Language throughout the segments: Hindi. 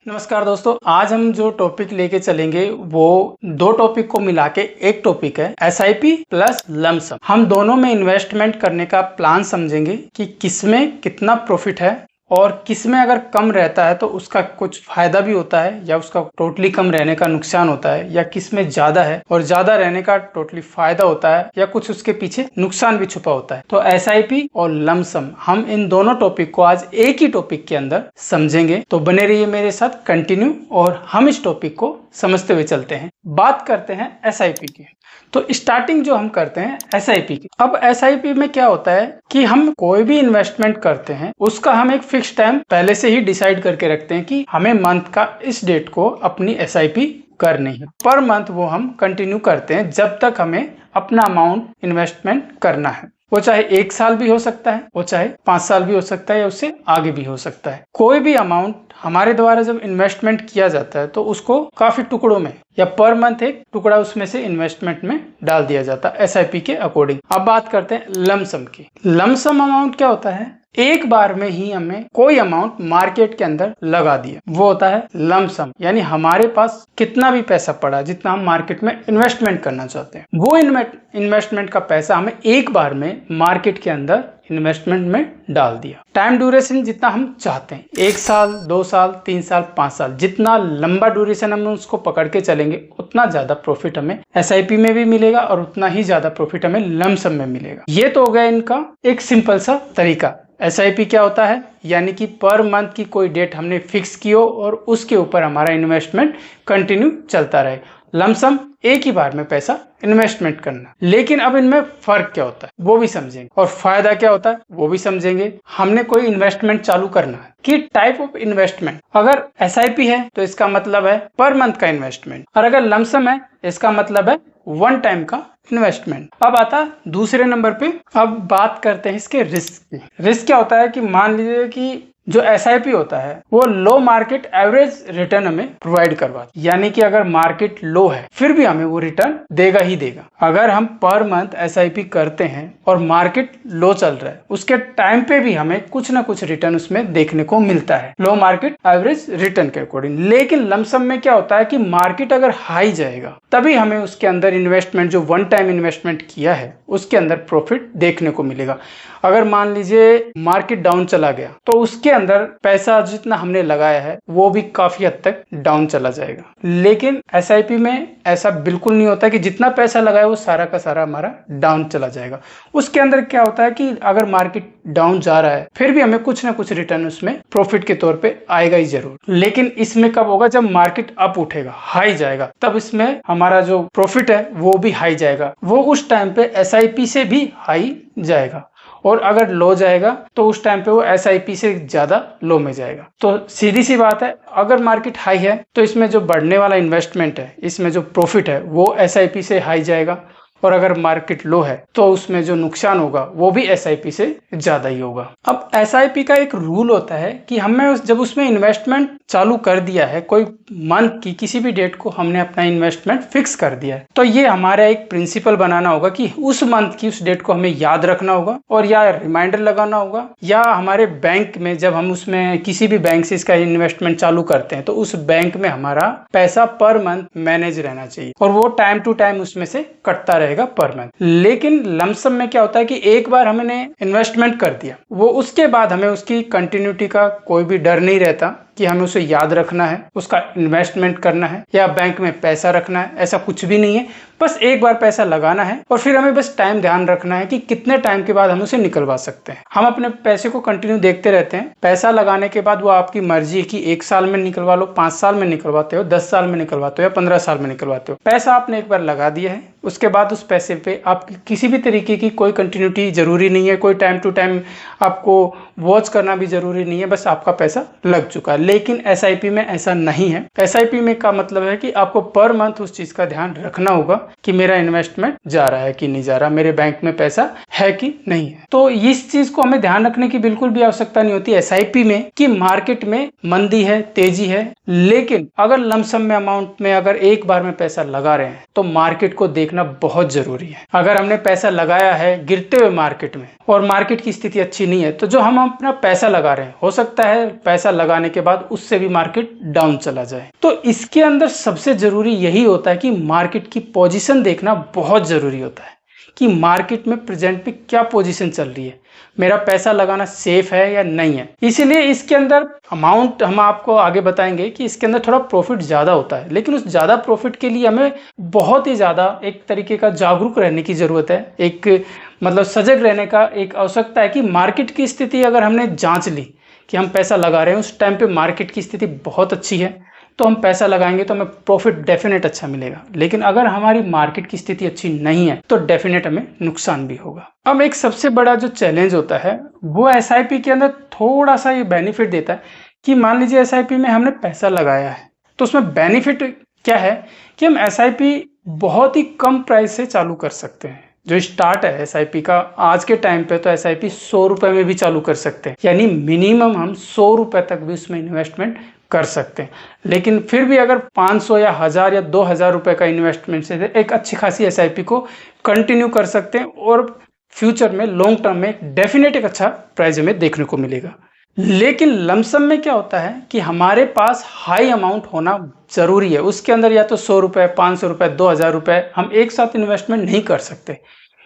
नमस्कार दोस्तों, आज हम जो टॉपिक लेके चलेंगे वो दो टॉपिक को मिला के एक टॉपिक है एसआईपी प्लस लमसम। हम दोनों में इन्वेस्टमेंट करने का प्लान समझेंगे कि किसमें कितना प्रॉफिट है और किसमें अगर कम रहता है तो उसका कुछ फायदा भी होता है या उसका टोटली कम रहने का नुकसान होता है, या किसमें ज्यादा है और ज्यादा रहने का टोटली फायदा होता है या कुछ उसके पीछे नुकसान भी छुपा होता है। तो एसआईपी और लमसम हम इन दोनों टॉपिक को आज एक ही टॉपिक के अंदर समझेंगे। तो बने रहिए मेरे साथ कंटिन्यू और हम इस टॉपिक को समझते हुए चलते हैं। बात करते हैं एसआईपी की। तो स्टार्टिंग जो हम करते हैं एसआईपी की। अब एसआईपी में क्या होता है कि हम कोई भी इन्वेस्टमेंट करते हैं उसका हम एक फिक्स टाइम पहले से ही डिसाइड करके रखते हैं कि हमें मंथ का इस डेट को अपनी एसआईपी करनी है। पर मंथ वो हम कंटिन्यू करते हैं जब तक हमें अपना अमाउंट इन्वेस्टमेंट करना है। वो चाहे 1 साल भी हो सकता है, वो चाहे 5 साल भी हो सकता है या उससे आगे भी हो सकता है। कोई भी अमाउंट हमारे द्वारा जब इन्वेस्टमेंट किया जाता है तो उसको काफी टुकड़ों में या पर मंथ एक टुकड़ा उसमें से इन्वेस्टमेंट में डाल दिया जाता है एसआईपी के अकॉर्डिंग। अब बात करते हैं लमसम की। लमसम अमाउंट क्या होता है? एक बार में ही हमें कोई अमाउंट मार्केट के अंदर लगा दिया, वो होता है लमसम। यानी हमारे पास कितना भी पैसा पड़ा जितना हम मार्केट में इन्वेस्टमेंट करना चाहते हैं, वो इन्वेस्टमेंट का पैसा हमें एक बार में मार्केट के अंदर इन्वेस्टमेंट में डाल दिया। टाइम ड्यूरेशन जितना हम चाहते हैं, 1 साल, 2 साल, 3 साल, 5 साल, जितना लंबा ड्यूरेशन हम उसको पकड़ के चलेंगे उतना ज्यादा प्रॉफिट हमें एसआईपी में भी मिलेगा और उतना ही ज्यादा प्रॉफिट हमें लमसम में मिलेगा। ये तो हो गया इनका एक सिंपल सा तरीका। एसआईपी क्या होता है? यानी कि पर मंथ की कोई डेट हमने फिक्स की हो और उसके ऊपर हमारा इन्वेस्टमेंट कंटिन्यू चलता रहे। लमसम एक ही बार में पैसा इन्वेस्टमेंट करना। लेकिन अब इनमें फर्क क्या होता है वो भी समझेंगे और फायदा क्या होता है वो भी समझेंगे। हमने कोई इन्वेस्टमेंट चालू करना है कि टाइप ऑफ इन्वेस्टमेंट। अगर एसआईपी है तो इसका मतलब है पर मंथ का इन्वेस्टमेंट, और अगर लमसम है इसका मतलब है वन टाइम का इन्वेस्टमेंट। अब आता है दूसरे नंबर पे। अब बात करते हैं इसके रिस्क की। रिस्क क्या होता है कि मान लीजिए कि जो एसआईपी होता है वो लो मार्केट एवरेज रिटर्न हमें प्रोवाइड करवाता है। यानी कि अगर मार्केट लो है फिर भी हमें वो रिटर्न देगा ही देगा। अगर हम पर मंथ एसआईपी करते हैं और मार्केट लो चल रहा है उसके टाइम पे भी हमें कुछ ना कुछ रिटर्न उसमें देखने को मिलता है, लो मार्केट एवरेज रिटर्न के अकॉर्डिंग। लेकिन लमसम में क्या होता है कि मार्केट अगर हाई जाएगा तभी हमें उसके अंदर इन्वेस्टमेंट जो वन टाइम इन्वेस्टमेंट किया है उसके अंदर प्रॉफिट देखने को मिलेगा। अगर मान लीजिए मार्केट डाउन चला गया तो उसके अंदर पैसा जितना हमने लगाया है वो भी काफी हद तक डाउन चला जाएगा। लेकिन एसआईपी में ऐसा बिल्कुल नहीं होता कि जितना पैसा लगाया वो सारा का सारा हमारा डाउन चला जाएगा। उसके अंदर क्या होता है कि अगर मार्केट डाउन जा रहा है फिर भी हमें कुछ ना कुछ रिटर्न उसमें प्रॉफिट के तौर पे आएगा ही जरूर। लेकिन इसमें कब होगा? जब मार्केट अप उठेगा, हाई जाएगा, तब इसमें हमारा जो प्रॉफिट है वो भी हाई जाएगा। वो उस टाइम पे एसआईपी से भी हाई जाएगा, और अगर लो जाएगा तो उस टाइम पे वो एसआईपी से ज्यादा लो में जाएगा। तो सीधी सी बात है, अगर मार्केट हाई है तो इसमें जो बढ़ने वाला इन्वेस्टमेंट है, इसमें जो प्रॉफिट है वो एसआईपी से हाई जाएगा, और अगर मार्केट लो है तो उसमें जो नुकसान होगा वो भी एसआईपी से ज्यादा ही होगा। अब एसआईपी का एक रूल होता है कि हमें जब उसमें इन्वेस्टमेंट चालू कर दिया है, कोई मंथ की किसी भी डेट को हमने अपना इन्वेस्टमेंट फिक्स कर दिया है, तो ये हमारा एक प्रिंसिपल बनाना होगा कि उस मंथ की उस डेट को हमें याद रखना होगा और या रिमाइंडर लगाना होगा, या हमारे बैंक में जब हम उसमें किसी भी बैंक से इसका इन्वेस्टमेंट चालू करते हैं तो उस बैंक में हमारा पैसा पर मंथ मैनेज रहना चाहिए और वो टाइम टू टाइम उसमें से कटता रहेगा पर मंथ। लेकिन लमसम में क्या होता है कि एक बार हमने इन्वेस्टमेंट कर दिया, वो उसके बाद हमें उसकी कंटिन्यूटी का कोई भी डर नहीं रहता कि हमें उसे याद रखना है, उसका इन्वेस्टमेंट करना है या बैंक में पैसा रखना है, ऐसा कुछ भी नहीं है। बस एक बार पैसा लगाना है और फिर हमें बस टाइम ध्यान रखना है कि कितने टाइम के बाद हम उसे निकलवा सकते हैं। हम अपने पैसे को कंटिन्यू देखते रहते हैं। पैसा लगाने के बाद वो आपकी मर्जी है कि 1 साल में निकलवा लो, 5 साल में निकलवाते हो, 10 साल में निकलवाते हो या 15 साल में निकलवाते हो। पैसा आपने एक बार लगा दिया है, उसके बाद उस पैसे पे आपकी किसी भी तरीके की कोई कंटिन्यूटी जरूरी नहीं है, कोई टाइम टू टाइम आपको वॉच करना भी जरूरी नहीं है, बस आपका पैसा लग चुका है। लेकिन एसआईपी में ऐसा नहीं है। एसआईपी में का मतलब है कि आपको पर मंथ उस चीज का ध्यान रखना होगा कि मेरा इन्वेस्टमेंट जा रहा है कि नहीं जा रहा, मेरे बैंक में पैसा है कि नहीं है। तो इस चीज को हमें ध्यान रखने की बिल्कुल भी आवश्यकता नहीं होती एसआईपी में कि मार्केट में मंदी है, तेजी है। लेकिन अगर लमसम में अमाउंट में अगर एक बार में पैसा लगा रहे हैं तो मार्केट को देखना बहुत जरूरी है। अगर हमने पैसा लगाया है गिरते हुए मार्केट में और मार्केट की स्थिति अच्छी नहीं है तो जो हम अपना पैसा लगा रहे हैं, हो सकता है पैसा लगाने के बाद बाद उससे भी मार्केट डाउन चला जाए। तो इसके अंदर सबसे जरूरी यही होता है कि मार्केट की पोजीशन देखना बहुत जरूरी होता है कि मार्केट में प्रेजेंट में क्या पोजीशन चल रही है, मेरा पैसा लगाना सेफ है या नहीं है। इसीलिए इसके अंदर अमाउंट हम आपको आगे बताएंगे कि इसके अंदर थोड़ा प्रॉफिट ज़्यादा होता है, लेकिन उस ज़्यादा प्रॉफिट के लिए हमें बहुत ही ज़्यादा एक तरीके का जागरूक रहने की ज़रूरत है, एक मतलब सजग रहने का एक आवश्यकता है कि मार्केट की स्थिति अगर हमने जांच ली कि हम पैसा लगा रहे हैं, उस टाइम पे मार्केट की स्थिति बहुत अच्छी है तो हम पैसा लगाएंगे तो हमें प्रॉफिट डेफिनेट अच्छा मिलेगा। लेकिन अगर हमारी मार्केट की स्थिति अच्छी नहीं है तो डेफिनेट हमें नुकसान भी होगा। अब एक सबसे बड़ा जो चैलेंज होता है वो एसआईपी के अंदर थोड़ा सा ये बेनिफिट देता है कि मान लीजिए एसआईपी में हमने पैसा लगाया है तो उसमें बेनिफिट क्या है कि हम एसआईपी बहुत ही कम प्राइस से चालू कर सकते हैं। जो स्टार्ट है एसआईपी का आज के टाइम पे तो एसआईपी 100 रुपए में भी चालू कर सकते हैं, यानी मिनिमम हम 100 रुपए तक भी उसमें इन्वेस्टमेंट कर सकते हैं। लेकिन फिर भी अगर 500 या 1000 या 2000 रुपए का इन्वेस्टमेंट से एक अच्छी खासी एसआईपी को कंटिन्यू कर सकते हैं और फ्यूचर में लॉन्ग टर्म में डेफिनेट एक अच्छा प्राइस हमें देखने को मिलेगा। लेकिन लमसम में क्या होता है कि हमारे पास हाई अमाउंट होना जरूरी है, उसके अंदर या तो 100 रुपए 500 रुपए 2000 रुपए हम एक साथ इन्वेस्टमेंट नहीं कर सकते,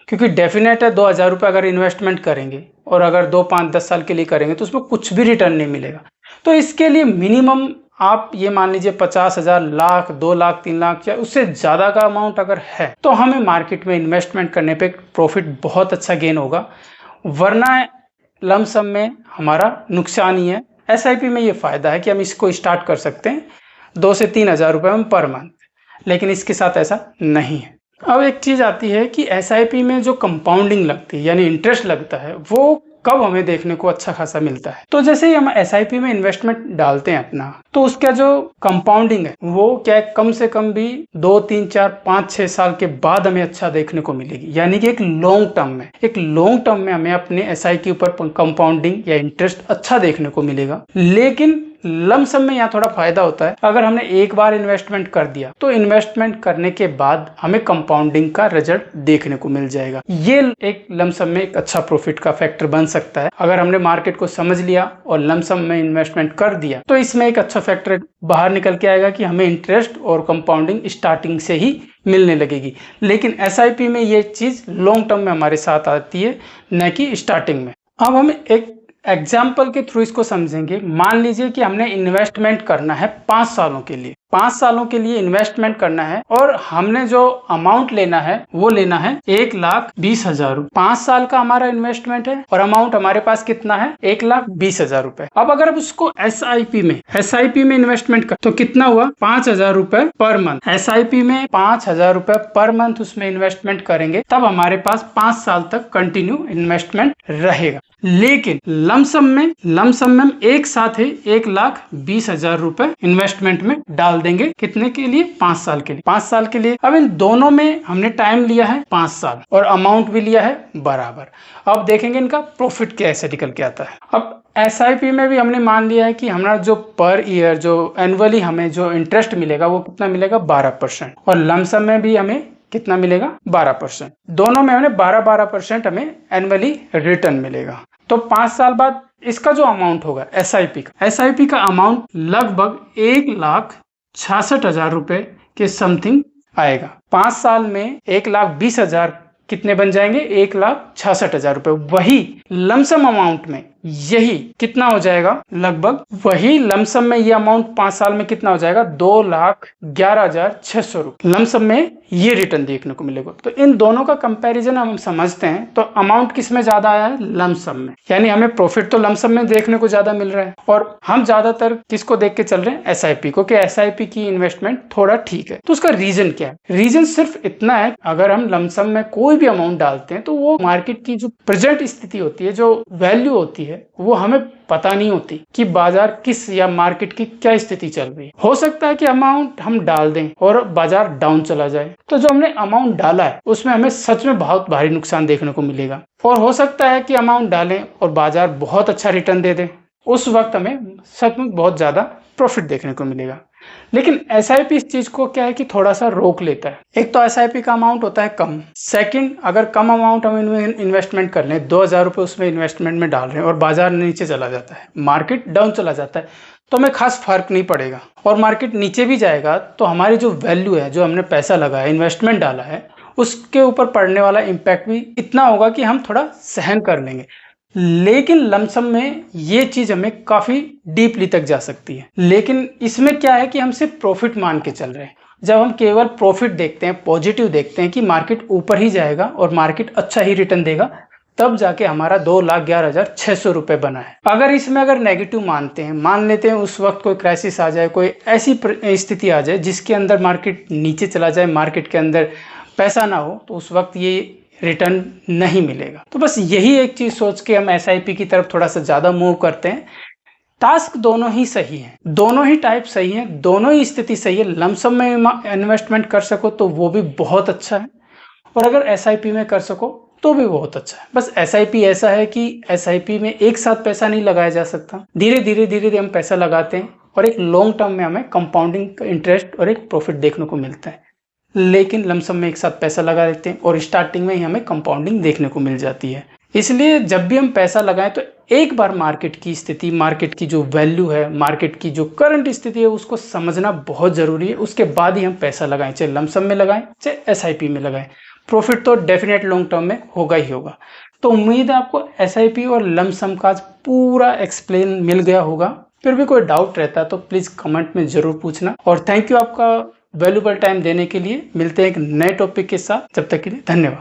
क्योंकि डेफिनेट है 2000 रुपए अगर इन्वेस्टमेंट करेंगे और अगर 2 5 10 साल के लिए करेंगे तो उसमें कुछ भी रिटर्न नहीं मिलेगा। तो इसके लिए मिनिमम आप ये मान लीजिए 50,000 लाख 2 लाख 3 लाख या उससे ज़्यादा का अमाउंट अगर है तो हमें मार्केट में इन्वेस्टमेंट करने पे प्रॉफिट बहुत अच्छा गेन होगा, वरना लमसम में हमारा नुकसान ही है। एसआईपी में ये फ़ायदा है कि हम इसको स्टार्ट कर सकते हैं 2 से 3,000 रुपये में पर मंथ, लेकिन इसके साथ ऐसा नहीं है। अब एक चीज़ आती है कि एसआईपी में जो कंपाउंडिंग लगती है यानी इंटरेस्ट लगता है वो कब हमें देखने को अच्छा खासा मिलता है। तो जैसे ही हम एसआईपी में इन्वेस्टमेंट डालते हैं अपना तो उसका जो कंपाउंडिंग है वो क्या है, कम से कम भी 2 3 4 5 6 साल के बाद हमें अच्छा देखने को मिलेगी, यानी कि एक लॉन्ग टर्म में हमें अपने एसआईपी के ऊपर कंपाउंडिंग या इंटरेस्ट अच्छा देखने को मिलेगा। लेकिन लमसम में यहाँ थोड़ा फायदा होता है, अगर हमने एक बार इन्वेस्टमेंट कर दिया तो इन्वेस्टमेंट करने के बाद हमें कंपाउंडिंग का रिजल्ट देखने को मिल जाएगा। ये एक लमसम में एक अच्छा प्रॉफिट का फैक्टर बन सकता है। अगर हमने मार्केट को समझ लिया और लमसम में इन्वेस्टमेंट कर दिया तो इसमें एक अच्छा फैक्टर बाहर निकल के आएगा कि हमें इंटरेस्ट और कंपाउंडिंग स्टार्टिंग से ही मिलने लगेगी। लेकिन एसआईपी में ये चीज लॉन्ग टर्म में हमारे साथ आती है, न कि स्टार्टिंग में। अब हम एक एग्जाम्पल के थ्रू इसको समझेंगे। मान लीजिए कि हमने इन्वेस्टमेंट करना है 5 सालों के लिए, 5 सालों के लिए इन्वेस्टमेंट करना है और हमने जो अमाउंट लेना है वो लेना है 1,20,000 रुपए। 5 साल का हमारा इन्वेस्टमेंट है और अमाउंट हमारे पास कितना है 1,20,000 रुपए। अब अगर उसको एसआईपी में इन्वेस्टमेंट कर तो कितना हुआ 5,000 रुपए पर मंथ। एसआईपी में 5,000 रुपए पर मंथ उसमें इन्वेस्टमेंट करेंगे तब हमारे पास 5 साल तक कंटिन्यू इन्वेस्टमेंट रहेगा। लेकिन लमसम में एक साथ ही 1,20,000 रुपए इन्वेस्टमेंट में डाल देंगे। कितने के लिए 5 साल के लिए। 5 साल के लिए। अब इन दोनों में हमने टाइम लिया है 5 साल और अमाउंट भी लिया है बराबर। अब देखेंगे इनका प्रॉफिट कैसे निकल के आता है। अब एसआईपी में भी हमने मान लिया है कि हमारा जो पर ईयर जो एनुअली हमें जो इंटरेस्ट मिलेगा वो कितना मिलेगा 12% और लमसम में भी हमें कितना मिलेगा 12%। दोनों में हमें 12% हमें एनुअली रिटर्न मिलेगा। तो 5 साल बाद इसका जो अमाउंट होगा एसआईपी का अमाउंट लगभग 1,66,000 रुपए के समथिंग आएगा। 5 साल में 1,20,000 कितने बन जाएंगे 1,66,000 रुपए। वही लमसम अमाउंट में यही कितना हो जाएगा लगभग वही लमसम में ये अमाउंट 5 साल में कितना हो जाएगा 2,11,600 रुपए लमसम में ये रिटर्न देखने को मिलेगा। तो इन दोनों का कंपैरिजन हम समझते हैं तो अमाउंट किस में ज्यादा आया है लमसम में, यानी हमें प्रॉफिट तो लमसम में देखने को ज्यादा मिल रहा है और हम ज्यादातर किसको देख के चल रहे हैं एसआईपी को कि एसआईपी की इन्वेस्टमेंट थोड़ा ठीक है। तो उसका रीजन क्या है? रीजन सिर्फ इतना है अगर हम लमसम में कोई भी अमाउंट डालते हैं तो वो मार्केट की जो प्रेजेंट स्थिति होती है जो वैल्यू होती है वो हमें पता नहीं होती कि बाजार किस या मार्केट की क्या स्थिति चल रही है। हो सकता है कि अमाउंट हम डाल दें और बाजार डाउन चला जाए तो जो हमने अमाउंट डाला है उसमें हमें सच में बहुत भारी नुकसान देखने को मिलेगा। और हो सकता है कि अमाउंट डालें और बाजार बहुत अच्छा रिटर्न दे दे, उस वक्त हमें सच में बहुत ज्यादा प्रॉफिट देखने को मिलेगा। लेकिन एसआईपी इस चीज को क्या है कि थोड़ा सा रोक लेता है। एक तो एसआईपी का अमाउंट होता है कम, सेकंड अगर कम अमाउंट हम इन्वेस्टमेंट कर लें 2,000 रुपए उसमें इन्वेस्टमेंट में डाल रहे हैं और बाजार नीचे चला जाता है, मार्केट डाउन चला जाता है तो हमें खास फर्क नहीं पड़ेगा, और मार्केट नीचे भी जाएगा तो हमारी जो वैल्यू है, जो हमने पैसा लगाया, इन्वेस्टमेंट डाला है, उसके ऊपर पड़ने वाला इम्पैक्ट भी इतना होगा कि हम थोड़ा सहन कर लेंगे। लेकिन लमसम में ये चीज हमें काफी डीपली तक जा सकती है। लेकिन इसमें क्या है कि हम सिर्फ प्रॉफिट मान के चल रहे हैं। जब हम केवल प्रॉफिट देखते हैं, पॉजिटिव देखते हैं कि मार्केट ऊपर ही जाएगा और मार्केट अच्छा ही रिटर्न देगा, तब जाके हमारा 2,11,600 रुपए बना है। अगर नेगेटिव मानते हैं, मान लेते हैं उस वक्त कोई क्राइसिस आ जाए, कोई ऐसी स्थिति आ जाए जिसके अंदर मार्केट नीचे चला जाए, मार्केट के अंदर पैसा ना हो, तो उस वक्त ये रिटर्न नहीं मिलेगा। तो बस यही एक चीज सोच के हम एसआईपी की तरफ थोड़ा सा ज्यादा मूव करते हैं। टास्क दोनों ही सही है, दोनों ही टाइप सही है, दोनों ही स्थिति सही है। लमसम में इन्वेस्टमेंट कर सको तो वो भी बहुत अच्छा है, और अगर एसआईपी में कर सको तो भी बहुत अच्छा है। बस एसआईपी ऐसा है कि एसआईपी में एक साथ पैसा नहीं लगाया जा सकता, धीरे धीरे हम पैसा लगाते हैं और एक लॉन्ग टर्म में हमें कंपाउंडिंग इंटरेस्ट और एक प्रॉफिट देखने को मिलता है। लेकिन लमसम में एक साथ पैसा लगा देते हैं और स्टार्टिंग में ही हमें कंपाउंडिंग देखने को मिल जाती है। इसलिए जब भी हम पैसा लगाएं तो एक बार मार्केट की स्थिति, मार्केट की जो वैल्यू है, मार्केट की जो करंट स्थिति है, उसको समझना बहुत जरूरी है। उसके बाद ही हम पैसा लगाएं, चाहे लमसम में लगाएं चाहे एसआईपी में लगाएं। प्रॉफिट तो डेफिनेट लॉन्ग टर्म में होगा ही होगा। तो उम्मीद है आपको एसआईपी और लमसम का पूरा एक्सप्लेन मिल गया होगा। फिर भी कोई डाउट रहता है तो प्लीज कमेंट में जरूर पूछना। और थैंक यू आपका वैल्यूबल टाइम देने के लिए। मिलते हैं एक नए टॉपिक के साथ, जब तक के लिए धन्यवाद।